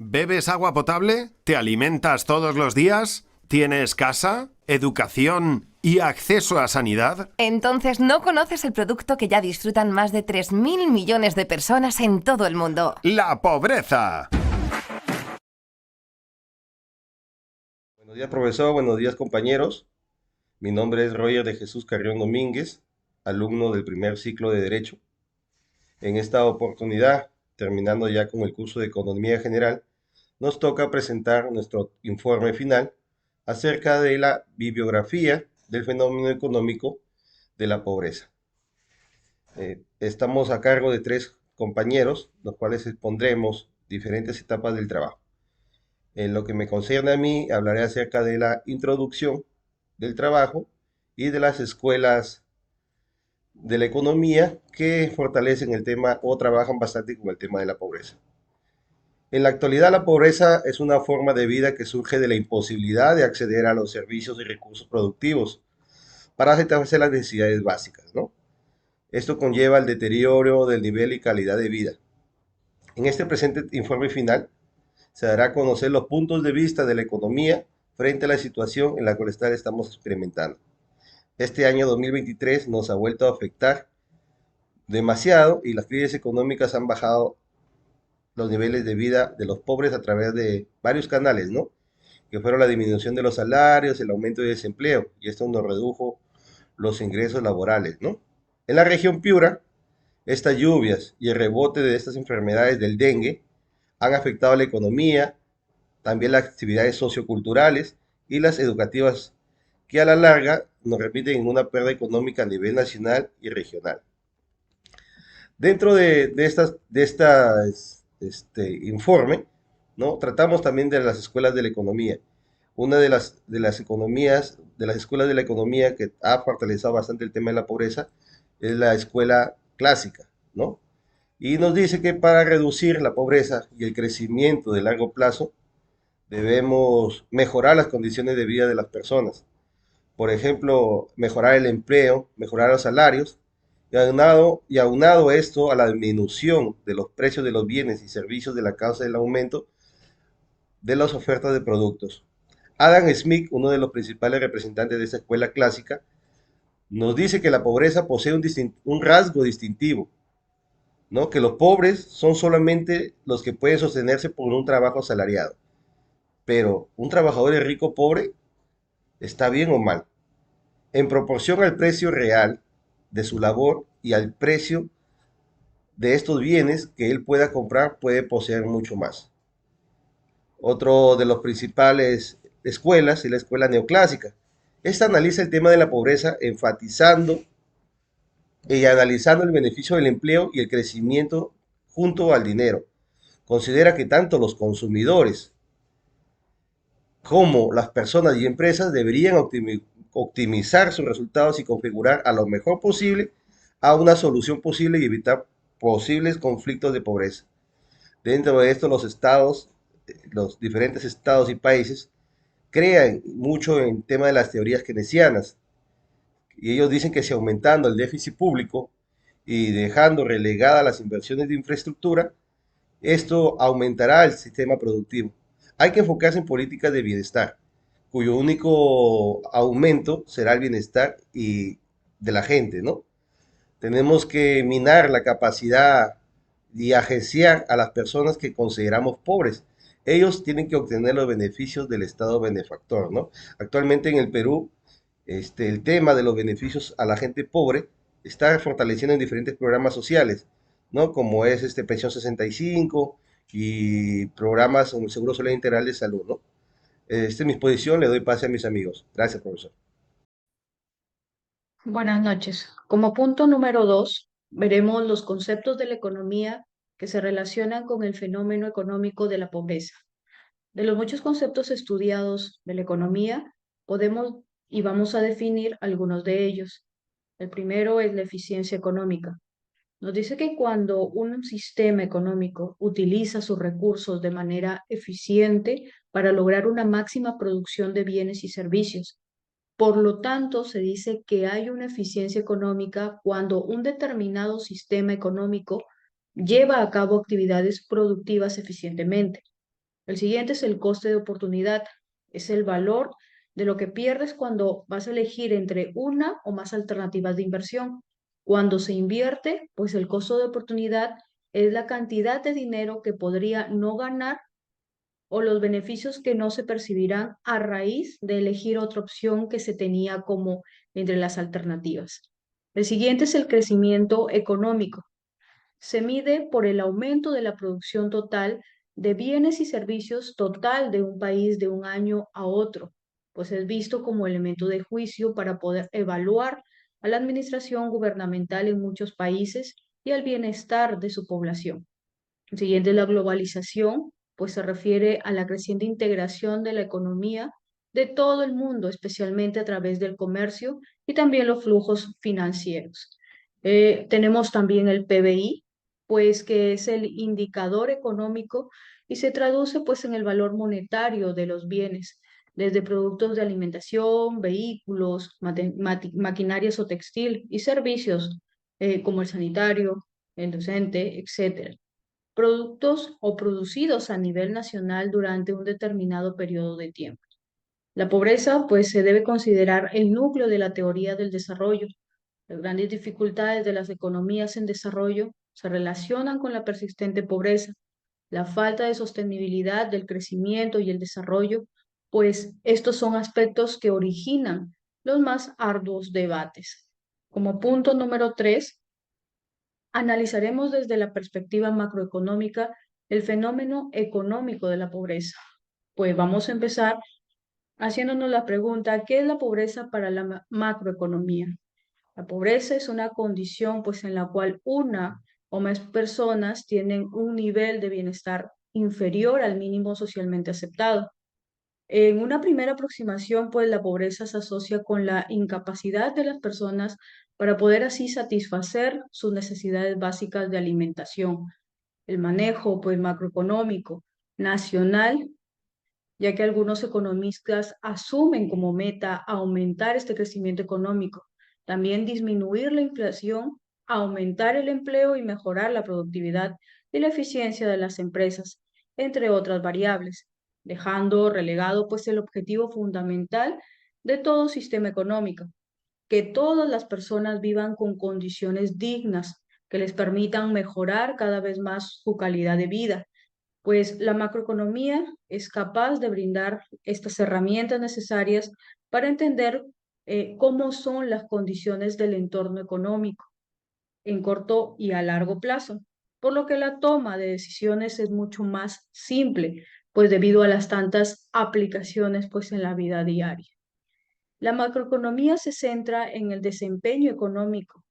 ¿Bebes agua potable? ¿Te alimentas todos los días? ¿Tienes casa, educación y acceso a sanidad? Entonces no conoces el producto que ya disfrutan más de 3.000 millones de personas en todo el mundo. ¡La pobreza! Buenos días, profesor. Buenos días, compañeros. Mi nombre es Roger de Jesús Carrión Domínguez, alumno del primer ciclo de Derecho. En esta oportunidad, terminando ya con el curso de Economía General, nos toca presentar nuestro informe final acerca de la bibliografía del fenómeno económico de la pobreza. Estamos a cargo de 3 compañeros, los cuales expondremos diferentes etapas del trabajo. En lo que me concierne a mí, hablaré acerca de la introducción del trabajo y de las escuelas de la economía que fortalecen el tema o trabajan bastante con el tema de la pobreza. En la actualidad, la pobreza es una forma de vida que surge de la imposibilidad de acceder a los servicios y recursos productivos para satisfacer las necesidades básicas, ¿no? Esto conlleva el deterioro del nivel y calidad de vida. En este presente informe final se dará a conocer los puntos de vista de la economía frente a la situación en la cual estamos experimentando. Este año 2023 nos ha vuelto a afectar demasiado y las crisis económicas han bajado los niveles de vida de los pobres a través de varios canales, ¿no? Que fueron la disminución de los salarios, el aumento de desempleo, y esto nos redujo los ingresos laborales, ¿no? En la región Piura, estas lluvias y el rebote de estas enfermedades del dengue han afectado a la economía, también las actividades socioculturales y las educativas, que a la larga nos repiten en una pérdida económica a nivel nacional y regional. Dentro de informe, ¿no? Tratamos también de las escuelas de la economía. Una de las escuelas de la economía que ha fortalecido bastante el tema de la pobreza es la escuela clásica, ¿no? Y nos dice que para reducir la pobreza y el crecimiento de largo plazo, debemos mejorar las condiciones de vida de las personas. Por ejemplo, mejorar el empleo, mejorar los salarios, y aunado esto a la disminución de los precios de los bienes y servicios de la causa del aumento de las ofertas de productos. Adam Smith, uno de los principales representantes de esta escuela clásica, nos dice que la pobreza posee un rasgo distintivo, ¿no? Que los pobres son solamente los que pueden sostenerse por un trabajo asalariado. Pero un trabajador es rico o pobre, ¿está bien o mal? En proporción al precio real de su labor y al precio de estos bienes que él pueda comprar, puede poseer mucho más. Otro de los principales escuelas es la escuela neoclásica. Esta analiza el tema de la pobreza enfatizando y analizando el beneficio del empleo y el crecimiento junto al dinero. Considera que tanto los consumidores como las personas y empresas deberían optimizar sus resultados y configurar a lo mejor posible a una solución posible y evitar posibles conflictos de pobreza. Dentro de esto, los diferentes estados y países crean mucho en tema de las teorías keynesianas, y ellos dicen que si aumentando el déficit público y dejando relegadas las inversiones de infraestructura, esto aumentará el sistema productivo. Hay que enfocarse en políticas de bienestar, cuyo único aumento será el bienestar de la gente, ¿no? Tenemos que minar la capacidad y agenciar a las personas que consideramos pobres. Ellos tienen que obtener los beneficios del Estado benefactor, ¿no? Actualmente en el Perú, el tema de los beneficios a la gente pobre está fortaleciendo en diferentes programas sociales, ¿no? Como es Pensión 65 y programas como el Seguro Social Integral de Salud, ¿no? Esta es mi exposición, le doy pase a mis amigos. Gracias, profesor. Buenas noches. Como punto número 2, veremos los conceptos de la economía que se relacionan con el fenómeno económico de la pobreza. De los muchos conceptos estudiados de la economía, podemos y vamos a definir algunos de ellos. El primero es la eficiencia económica. Nos dice que cuando un sistema económico utiliza sus recursos de manera eficiente para lograr una máxima producción de bienes y servicios. Por lo tanto, se dice que hay una eficiencia económica cuando un determinado sistema económico lleva a cabo actividades productivas eficientemente. El siguiente es el coste de oportunidad. Es el valor de lo que pierdes cuando vas a elegir entre una o más alternativas de inversión. Cuando se invierte, pues el costo de oportunidad es la cantidad de dinero que podría no ganar o los beneficios que no se percibirán a raíz de elegir otra opción que se tenía como entre las alternativas. El siguiente es el crecimiento económico. Se mide por el aumento de la producción total de bienes y servicios total de un país de un año a otro, pues es visto como elemento de juicio para poder evaluar a la administración gubernamental en muchos países y al bienestar de su población. El siguiente es la globalización, pues se refiere a la creciente integración de la economía de todo el mundo, especialmente a través del comercio y también los flujos financieros. Tenemos también el PBI, pues que es el indicador económico y se traduce pues en el valor monetario de los bienes, desde productos de alimentación, vehículos, maquinarias o textil y servicios como el sanitario, el docente, etcétera, productos o producidos a nivel nacional durante un determinado periodo de tiempo. La pobreza, pues, se debe considerar el núcleo de la teoría del desarrollo. Las grandes dificultades de las economías en desarrollo se relacionan con la persistente pobreza, la falta de sostenibilidad del crecimiento y el desarrollo, pues estos son aspectos que originan los más arduos debates. Como punto número 3, analizaremos desde la perspectiva macroeconómica el fenómeno económico de la pobreza. Pues vamos a empezar haciéndonos la pregunta, ¿qué es la pobreza para la macroeconomía? La pobreza es una condición pues en la cual una o más personas tienen un nivel de bienestar inferior al mínimo socialmente aceptado. En una primera aproximación, pues la pobreza se asocia con la incapacidad de las personas para poder así satisfacer sus necesidades básicas de alimentación. El manejo, pues, macroeconómico nacional, ya que algunos economistas asumen como meta aumentar este crecimiento económico, también disminuir la inflación, aumentar el empleo y mejorar la productividad y la eficiencia de las empresas, entre otras variables, dejando relegado pues el objetivo fundamental de todo sistema económico, que todas las personas vivan con condiciones dignas que les permitan mejorar cada vez más su calidad de vida, pues la macroeconomía es capaz de brindar estas herramientas necesarias para entender cómo son las condiciones del entorno económico en corto y a largo plazo, por lo que la toma de decisiones es mucho más simple, pues debido a las tantas aplicaciones pues en la vida diaria. La macroeconomía se centra en el desempeño económico,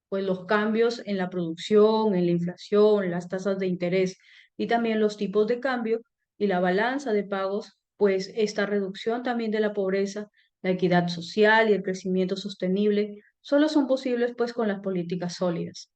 pues los cambios en la producción, en la inflación, las tasas de interés y también los tipos de cambio y la balanza de pagos, pues esta reducción también de la pobreza, la equidad social y el crecimiento sostenible solo son posibles pues con las políticas sólidas.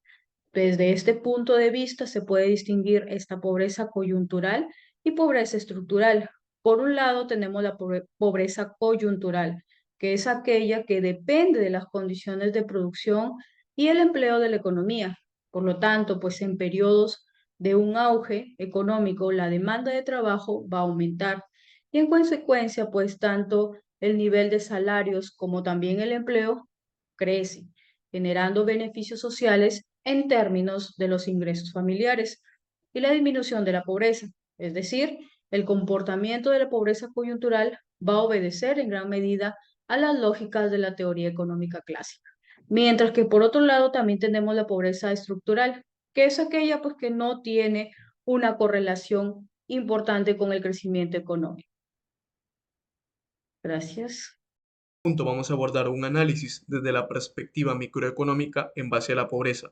Desde este punto de vista se puede distinguir esta pobreza coyuntural y pobreza estructural. Por un lado tenemos la pobreza coyuntural, que es aquella que depende de las condiciones de producción y el empleo de la economía. Por lo tanto, pues en periodos de un auge económico, la demanda de trabajo va a aumentar y en consecuencia, pues tanto el nivel de salarios como también el empleo crece, generando beneficios sociales en términos de los ingresos familiares y la disminución de la pobreza. Es decir, el comportamiento de la pobreza coyuntural va a obedecer en gran medida a las lógicas de la teoría económica clásica. Mientras que por otro lado también tenemos la pobreza estructural, que es aquella pues que no tiene una correlación importante con el crecimiento económico. Gracias. Punto vamos a abordar un análisis desde la perspectiva microeconómica en base a la pobreza.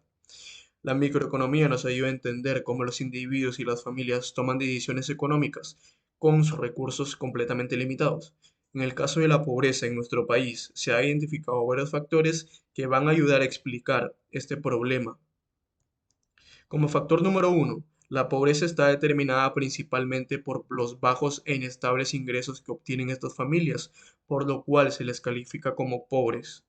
La microeconomía nos ayuda a entender cómo los individuos y las familias toman decisiones económicas con sus recursos completamente limitados. En el caso de la pobreza en nuestro país, se han identificado varios factores que van a ayudar a explicar este problema. Como factor número uno, la pobreza está determinada principalmente por los bajos e inestables ingresos que obtienen estas familias, por lo cual se les califica como pobres.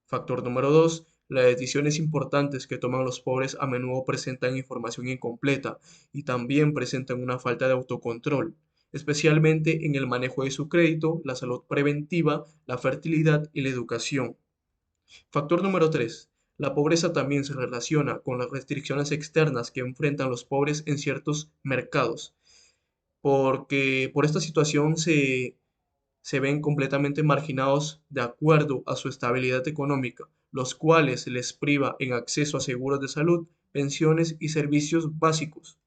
Factor número 2. Las decisiones importantes que toman los pobres a menudo presentan información incompleta y también presentan una falta de autocontrol. especialmente en el manejo de su crédito, la salud preventiva, la fertilidad y la educación. Factor número 3. La pobreza también se relaciona con las restricciones externas que enfrentan los pobres en ciertos mercados, porque por esta situación se ven completamente marginados de acuerdo a su estabilidad económica, los cuales les priva en acceso a seguros de salud, pensiones y servicios básicos.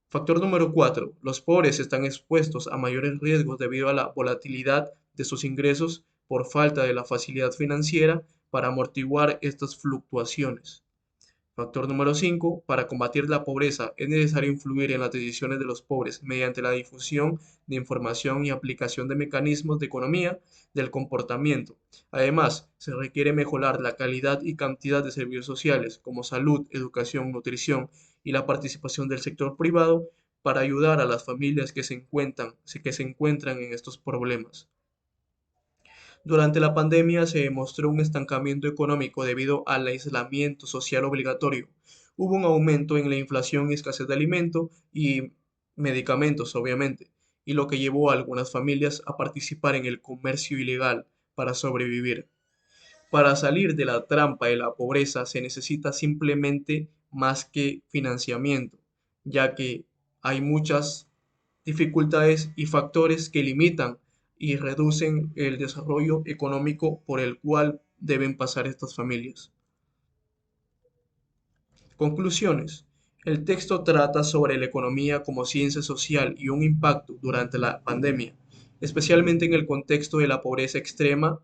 Factor número 4. Los pobres están expuestos a mayores riesgos debido a la volatilidad de sus ingresos por falta de la facilidad financiera para amortiguar estas fluctuaciones. Factor número 5. Para combatir la pobreza es necesario influir en las decisiones de los pobres mediante la difusión de información y aplicación de mecanismos de economía del comportamiento. Además, se requiere mejorar la calidad y cantidad de servicios sociales como salud, educación, nutrición y la participación del sector privado para ayudar a las familias que se encuentran en estos problemas. Durante la pandemia se demostró un estancamiento económico debido al aislamiento social obligatorio. Hubo un aumento en la inflación y escasez de alimentos y medicamentos, obviamente, y lo que llevó a algunas familias a participar en el comercio ilegal para sobrevivir. Para salir de la trampa de la pobreza se necesita simplemente más que financiamiento, ya que hay muchas dificultades y factores que limitan y reducen el desarrollo económico por el cual deben pasar estas familias. Conclusiones. El texto trata sobre la economía como ciencia social y un impacto durante la pandemia, especialmente en el contexto de la pobreza extrema.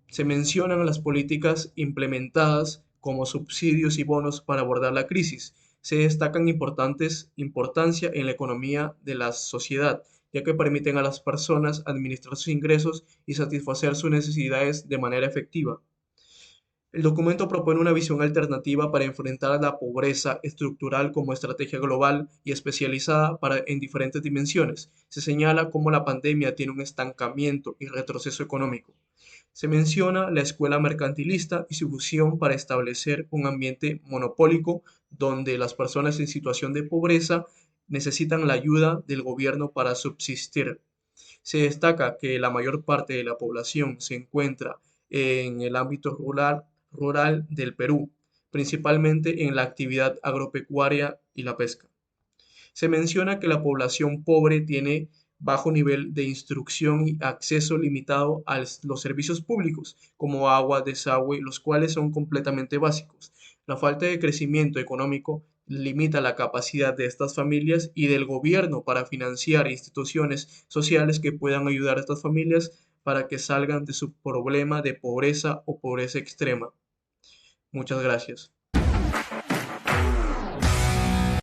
Se mencionan las políticas implementadas como subsidios y bonos para abordar la crisis. Se destacan importancia en la economía de la sociedad, ya que permiten a las personas administrar sus ingresos y satisfacer sus necesidades de manera efectiva. El documento propone una visión alternativa para enfrentar la pobreza estructural como estrategia global y especializada en diferentes dimensiones. Se señala cómo la pandemia tiene un estancamiento y retroceso económico. Se menciona la escuela mercantilista y su fusión para establecer un ambiente monopólico donde las personas en situación de pobreza necesitan la ayuda del gobierno para subsistir. Se destaca que la mayor parte de la población se encuentra en el ámbito rural del Perú, principalmente en la actividad agropecuaria y la pesca. Se menciona que la población pobre tiene bajo nivel de instrucción y acceso limitado a los servicios públicos, como agua, desagüe, los cuales son completamente básicos. La falta de crecimiento económico limita la capacidad de estas familias y del gobierno para financiar instituciones sociales que puedan ayudar a estas familias para que salgan de su problema de pobreza o pobreza extrema. Muchas gracias.